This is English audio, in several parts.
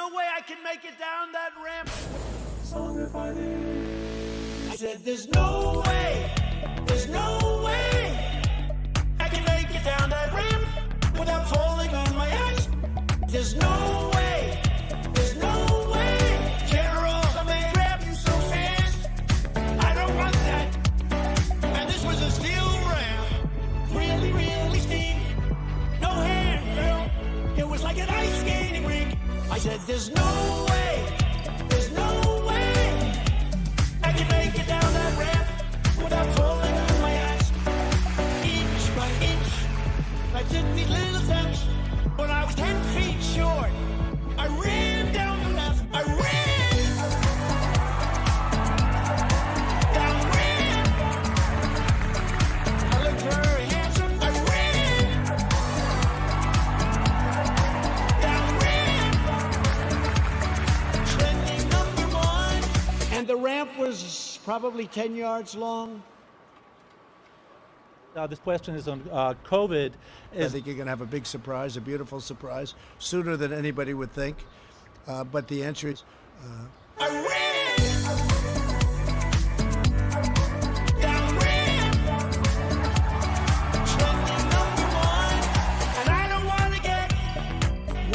no way I can make it down that ramp. I said, there's no way I can make it down that ramp without falling on my ass. There's no way. General, somebody grab you so fast. I don't want that. And this was a steel ramp. Really, really steep. No handrail. It was like an ice skating rink. I said, there's no way I can make it down that ramp without falling on my ass. Inch by inch, I took these little steps. When I was 10 feet short, I ran down the left. I ran down the ramp. I looked very handsome. I ran down the ramp. Trending number 1. And the ramp was probably 10 yards long. This question is on COVID. I think you're going to have a big surprise, a beautiful surprise, sooner than anybody would think. But the answer is... I ran down the ramp. Trending number 1. And I don't want to get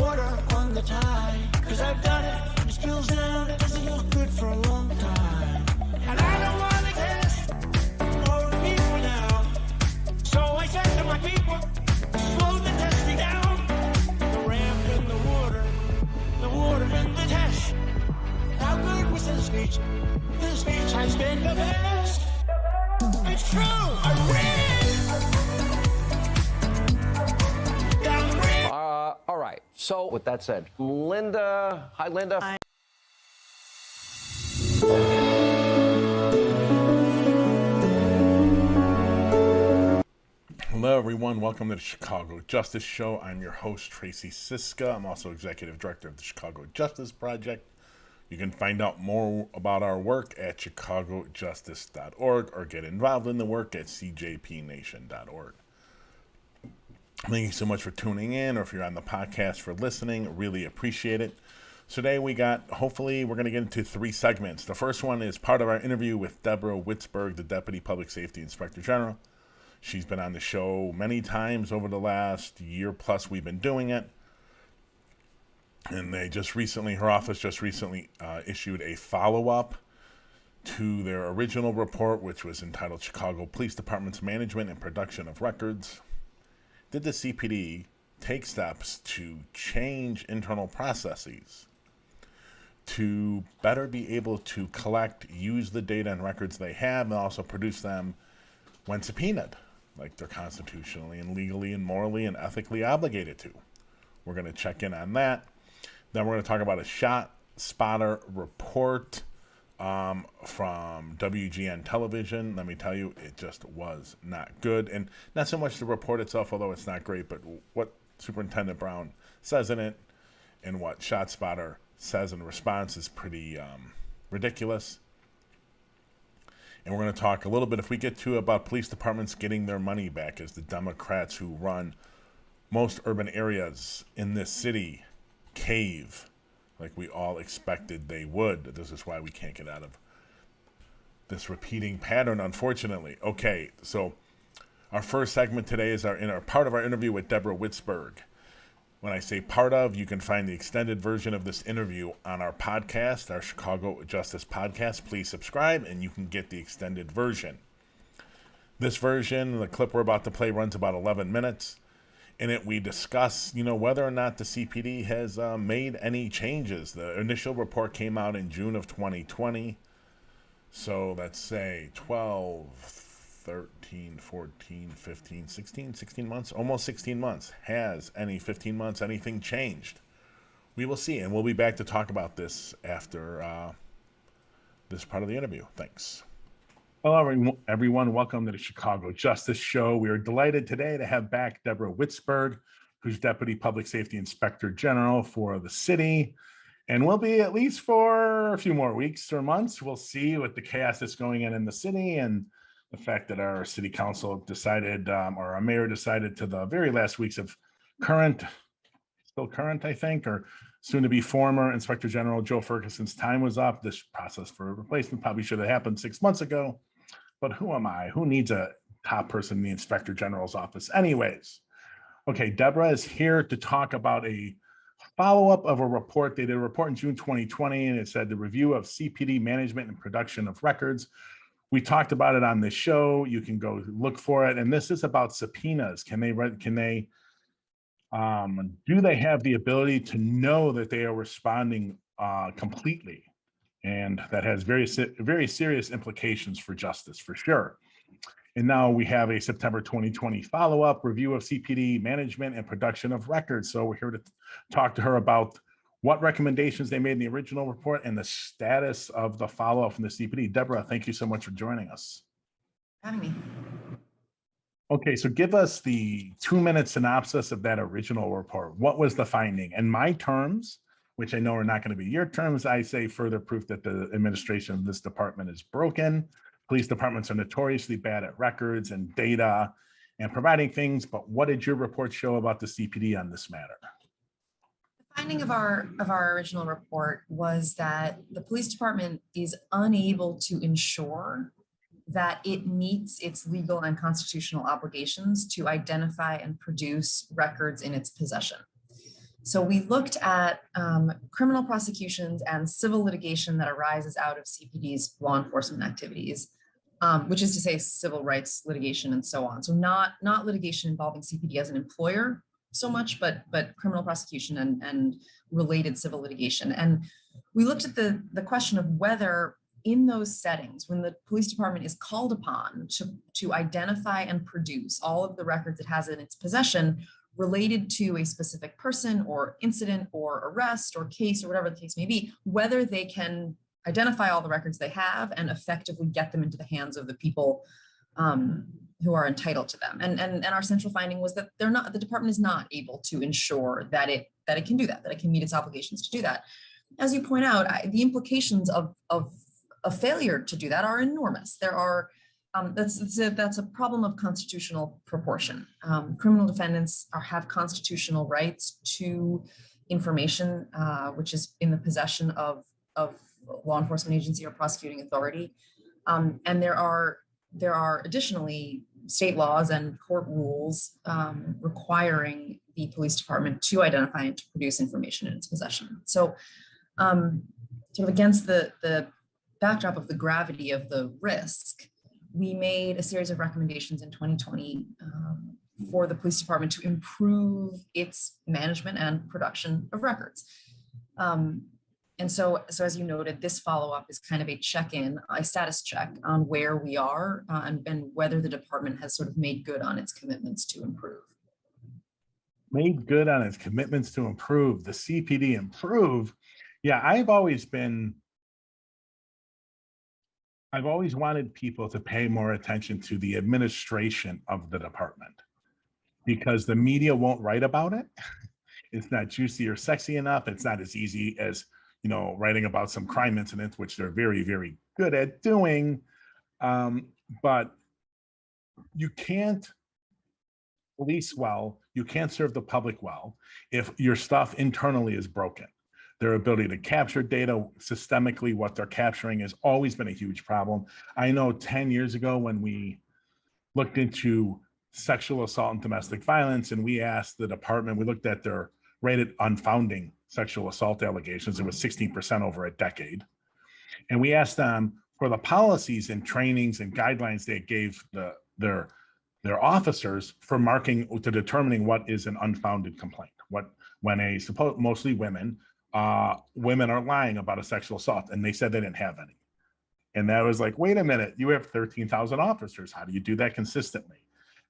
water on the tie, because I've done it. It spills down. It doesn't look good for a long time. And I don't want to test more people now. So I said to my people, slow the testing down. The ramp and the water and the test. How good was this speech? This speech has been the best. It's true. I ran down the ramp. All right. So with that said, Linda. Hi, Linda. Hello, everyone. Welcome to the Chicago Justice Show. I'm your host, Tracy Siska. I'm also Executive Director of the Chicago Justice Project. You can find out more about our work at chicagojustice.org or get involved in the work at cjpnation.org. Thank you so much for tuning in, or if you're on the podcast for listening, really appreciate it. Today hopefully we're going to get into 3 segments. The first one is part of our interview with Deborah Witzburg, the Deputy Public Safety Inspector General. She's been on the show many times over the last year plus we've been doing it. And her office just recently issued a follow-up to their original report, which was entitled Chicago Police Department's Management and Production of Records. Did the CPD take steps to change internal processes to better be able to collect, use the data and records they have, and also produce them when subpoenaed, like they're constitutionally and legally and morally and ethically obligated to? We're going to check in on that. Then we're going to talk about a ShotSpotter report from WGN television. Let me tell you, it just was not good. And not so much the report itself, although it's not great, but what Superintendent Brown says in it and what ShotSpotter says in response is pretty ridiculous. And we're going to talk a little bit, if we get to, about police departments getting their money back, as the Democrats who run most urban areas in this city cave like we all expected they would. This is why we can't get out of this repeating pattern, unfortunately. Okay, so our first segment today is part of our interview with Deborah Witzburg. When I say part of, you can find the extended version of this interview on our podcast, our Chicago Justice Podcast. Please subscribe, and you can get the extended version. This version, the clip we're about to play, runs about 11 minutes. In it, we discuss, whether or not the CPD has made any changes. The initial report came out in June of 2020. So let's say 12, 13, 14, 15, 16 months, almost 16 months. Has 15 months, anything changed? We will see, and we'll be back to talk about this after this part of the interview. Thanks. Hello, everyone. Welcome to the Chicago Justice Show. We are delighted today to have back Deborah Witzburg, who's Deputy Public Safety Inspector General for the city, and will be at least for a few more weeks or months. We'll see with the chaos that's going on in the city and the fact that our city council decided, or our mayor decided, to the very last weeks of current still current, I think, or soon to be former Inspector General Joe Ferguson's time was up. This process for replacement probably should have happened 6 months ago. But who am I? Who needs a top person in the Inspector General's office? Anyways, okay, Deborah is here to talk about a follow-up of a report. They did a report in June 2020, and it said the review of CPD management and production of records. We talked about it on this show. You can go look for it. And this is about subpoenas. Do they have the ability to know that they are responding completely? And that has very serious implications for justice, for sure. And now we have a September 2020 follow-up review of CPD management and production of records. So we're here to talk to her about what recommendations they made in the original report and the status of the follow-up from the CPD. Deborah, thank you so much for joining us. Having me. Okay, so give us the 2-minute synopsis of that original report. What was the finding? In my terms, which I know are not going to be your terms, I say further proof that the administration of this department is broken. Police departments are notoriously bad at records and data and providing things, but what did your report show about the CPD on this matter? The finding of our original report was that the police department is unable to ensure that it meets its legal and constitutional obligations to identify and produce records in its possession. So we looked at criminal prosecutions and civil litigation that arises out of CPD's law enforcement activities, which is to say civil rights litigation and so on. So not litigation involving CPD as an employer so much, but criminal prosecution and related civil litigation. And we looked at the question of whether in those settings, when the police department is called upon to identify and produce all of the records it has in its possession related to a specific person or incident or arrest or case or whatever the case may be, whether they can identify all the records they have and effectively get them into the hands of the people who are entitled to them. And our central finding was that the department is not able to ensure that it can do that it can meet its obligations to do that. As you point out, the implications of a failure to do that are enormous. There are that's a problem of constitutional proportion. Criminal defendants have constitutional rights to information, which is in the possession of law enforcement agency or prosecuting authority. And there are additionally state laws and court rules requiring the police department to identify and to produce information in its possession. So sort of against the backdrop of the gravity of the risk, we made a series of recommendations in 2020 for the police department to improve its management and production of records. And so as you noted, this follow-up is kind of a check-in, a status check on where we are and whether the department has sort of made good on its commitments to improve. Made good on its commitments to improve, the CPD improve. Yeah, I've always wanted people to pay more attention to the administration of the department because the media won't write about it. It's not juicy or sexy enough. It's not as easy as, writing about some crime incidents, which they're very, very good at doing. But you can't police well, you can't serve the public well if your stuff internally is broken. Their ability to capture data systemically, what they're capturing has always been a huge problem. I know 10 years ago when we looked into sexual assault and domestic violence, and we asked the department, we looked at their rated unfounding sexual assault allegations. It was 16% over a decade. And we asked them for the policies and trainings and guidelines they gave their officers for marking to determining what is an unfounded complaint. When mostly women are lying about a sexual assault, and they said they didn't have any. And that was like, wait a minute, you have 13,000 officers. How do you do that consistently?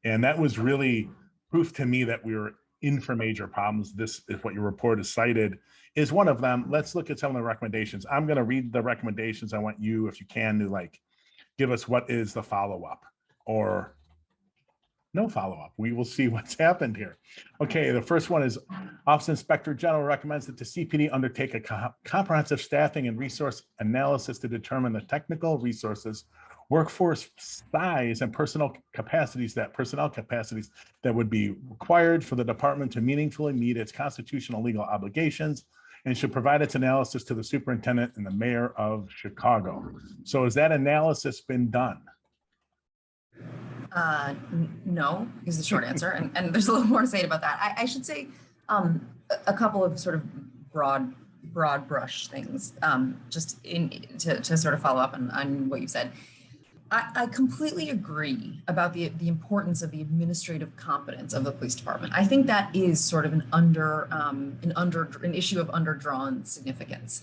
And that was really proof to me that we were in for major problems. This is what your report has cited is one of them. Let's look at some of the recommendations. I'm going to read the recommendations. I want you, if you can, to give us what is the follow-up or no follow-up. We will see what's happened here. Okay, the first one is Office Inspector General recommends that the CPD undertake a comprehensive staffing and resource analysis to determine the technical resources workforce size and personnel capacities that would be required for the department to meaningfully meet its constitutional legal obligations, and should provide its analysis to the superintendent and the mayor of Chicago. So has that analysis been done? No, is the short answer. And there's a little more to say about that. I should say a couple of sort of broad brush things, just to sort of follow up on what you said. I completely agree about the importance of the administrative competence of the police department. I think that is sort of an issue of underdrawn significance.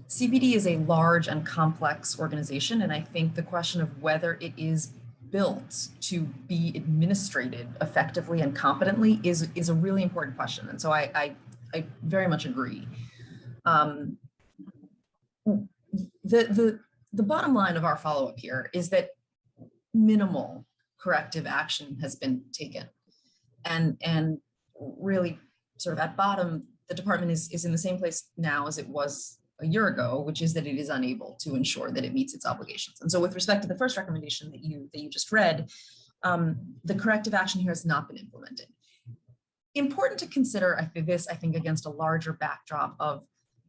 CPD is a large and complex organization, and I think the question of whether it is built to be administrated effectively and competently is a really important question. And so I very much agree. The bottom line of our follow-up here is that minimal corrective action has been taken. And really sort of at bottom, the department is in the same place now as it was a year ago, which is that it is unable to ensure that it meets its obligations. And so with respect to the first recommendation that you just read, the corrective action here has not been implemented. Important to consider, I think, against a larger backdrop of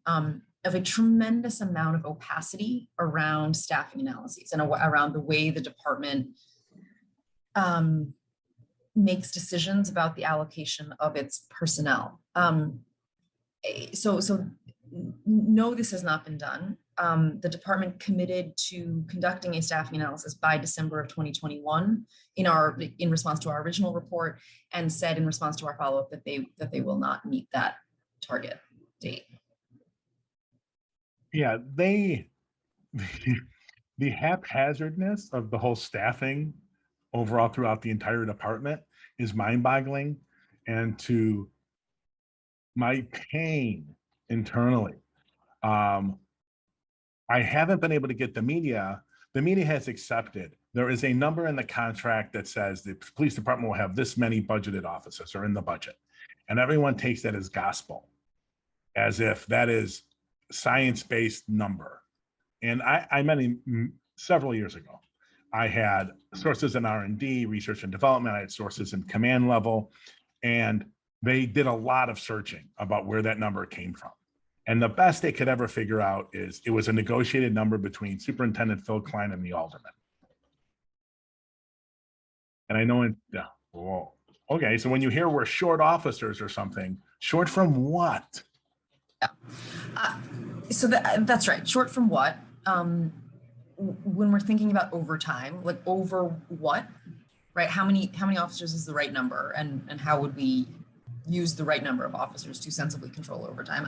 a tremendous amount of opacity around staffing analyses and around the way the department makes decisions about the allocation of its personnel. So no, this has not been done. The department committed to conducting a staffing analysis by December of 2021 in response to our original report, and said in response to our follow-up that they will not meet that target date. Yeah, the haphazardness of the whole staffing overall throughout the entire department is mind-boggling, and to my pain internally. I haven't been able to get the media has accepted. There is a number in the contract that says the police department will have this many budgeted officers or in the budget. And everyone takes that as gospel, as if that is science-based number. And I meant several years ago, I had sources in R&D, research and development. I had sources in command level, and they did a lot of searching about where that number came from. And the best they could ever figure out is it was a negotiated number between Superintendent Phil Klein and the alderman. And I know, well, okay, so when you hear we're short officers or something, short from what? Yeah. So that's right. Short from what? When we're thinking about overtime, like over what, right? How many officers is the right number, and how would we use the right number of officers to sensibly control overtime?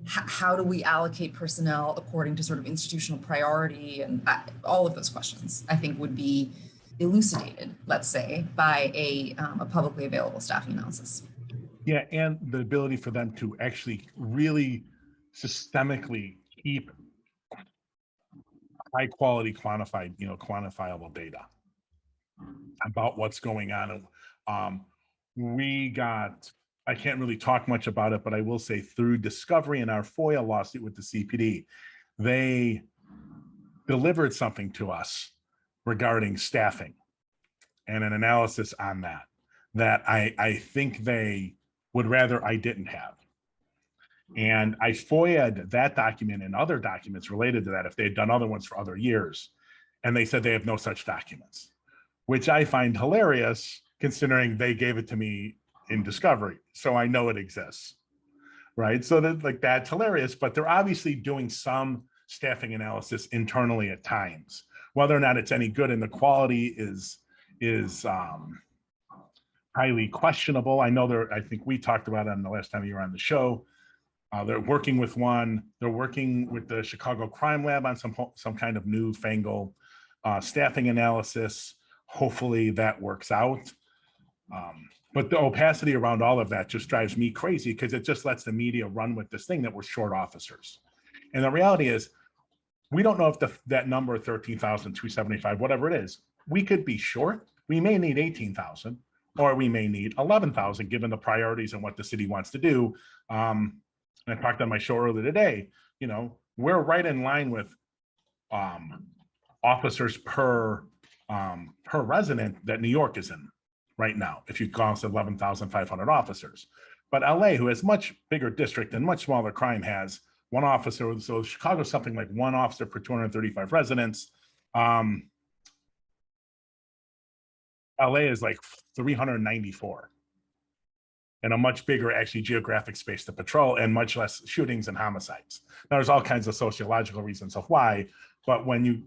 How do we allocate personnel according to sort of institutional priority, and all of those questions I think would be elucidated, let's say, by a publicly available staffing analysis. Yeah, and the ability for them to actually really systemically keep high quality quantifiable data about what's going on. I can't really talk much about it, but I will say through discovery in our FOIA lawsuit with the CPD, they delivered something to us regarding staffing and an analysis on that I think they would rather I didn't have. And I FOIA'd that document and other documents related to that if they had done other ones for other years. And they said they have no such documents, which I find hilarious considering they gave it to me in discovery. So I know it exists, right? So that's hilarious, but they're obviously doing some staffing analysis internally at times. Whether or not it's any good and the quality is highly questionable. I know I think we talked about it on the last time you were on the show. They're working with the Chicago Crime Lab on some kind of newfangled staffing analysis. Hopefully that works out. But the opacity around all of that just drives me crazy, because it just lets the media run with this thing that we're short officers. And the reality is, we don't know if that number 13,275, whatever it is, we could be short. We may need 18,000, or we may need 11,000, given the priorities and what the city wants to do. And I talked on my show earlier today, we're right in line with officers per resident that New York is in right now. If you cost 11,500 officers, but LA, who has much bigger district and much smaller crime, has one officer. So Chicago's something like one officer per 235 residents. LA is like 394, and a much bigger actually geographic space to patrol and much less shootings and homicides. Now, there's all kinds of sociological reasons of why, but when you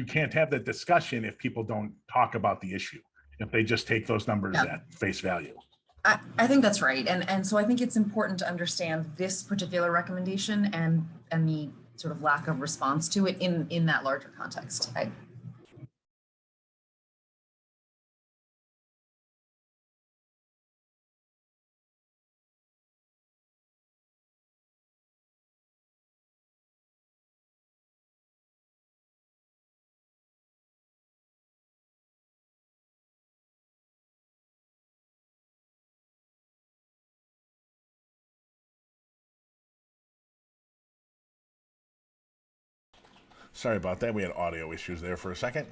can't have that discussion if people don't talk about the issue, if they just take those numbers at face value. I think that's right. And so I think it's important to understand this particular recommendation and the sort of lack of response to it in that larger context. Sorry about that. We had audio issues there for a second.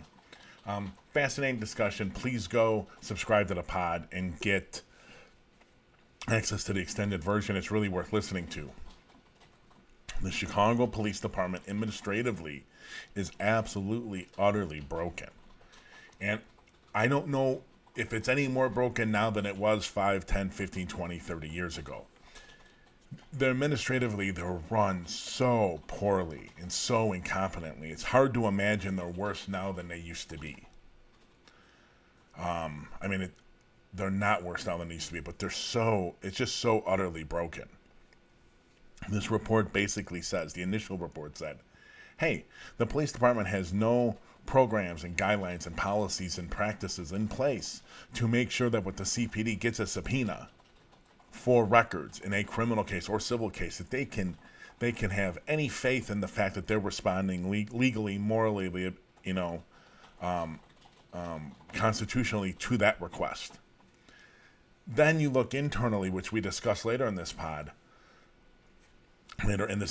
Fascinating discussion. Please go subscribe to the pod and get access to the extended version. It's really worth listening to. The Chicago Police Department administratively is absolutely, utterly broken. And I don't know if it's any more broken now than it was 5, 10, 15, 20, 30 years ago. Administratively, they're run so poorly and so incompetently. It's hard to imagine they're worse now than they used to be. They're not worse now than they used to be, but it's just so utterly broken. This report basically says, the initial report said, hey, the police department has no programs and guidelines and policies and practices in place to make sure that when the CPD gets a subpoena for records in a criminal case or civil case, that they can have any faith in the fact that they're responding legally, morally, constitutionally to that request. Then you look internally, which we discuss later in this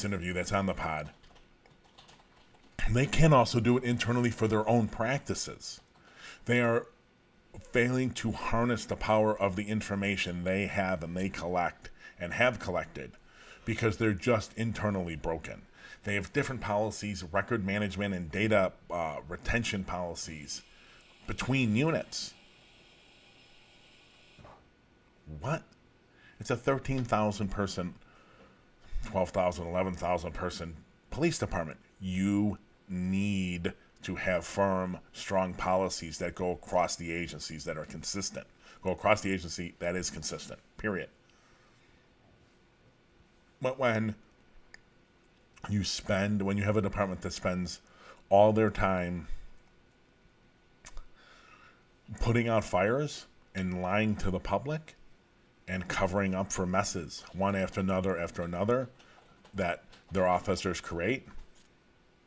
interview that's on the pod. They can also do it internally for their own practices. They are failing to harness the power of the information they have and they collect and have collected because they're just internally broken. They have different policies, record management and data retention policies between units. What? It's a 13,000 person, 12,000, 11,000 person police department. You need to have firm, strong policies that go across the agencies that are consistent. Go across the agency that is consistent, period. But when you have a department that spends all their time putting out fires and lying to the public and covering up for messes, one after another, that their officers create,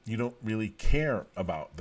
you don't really care about the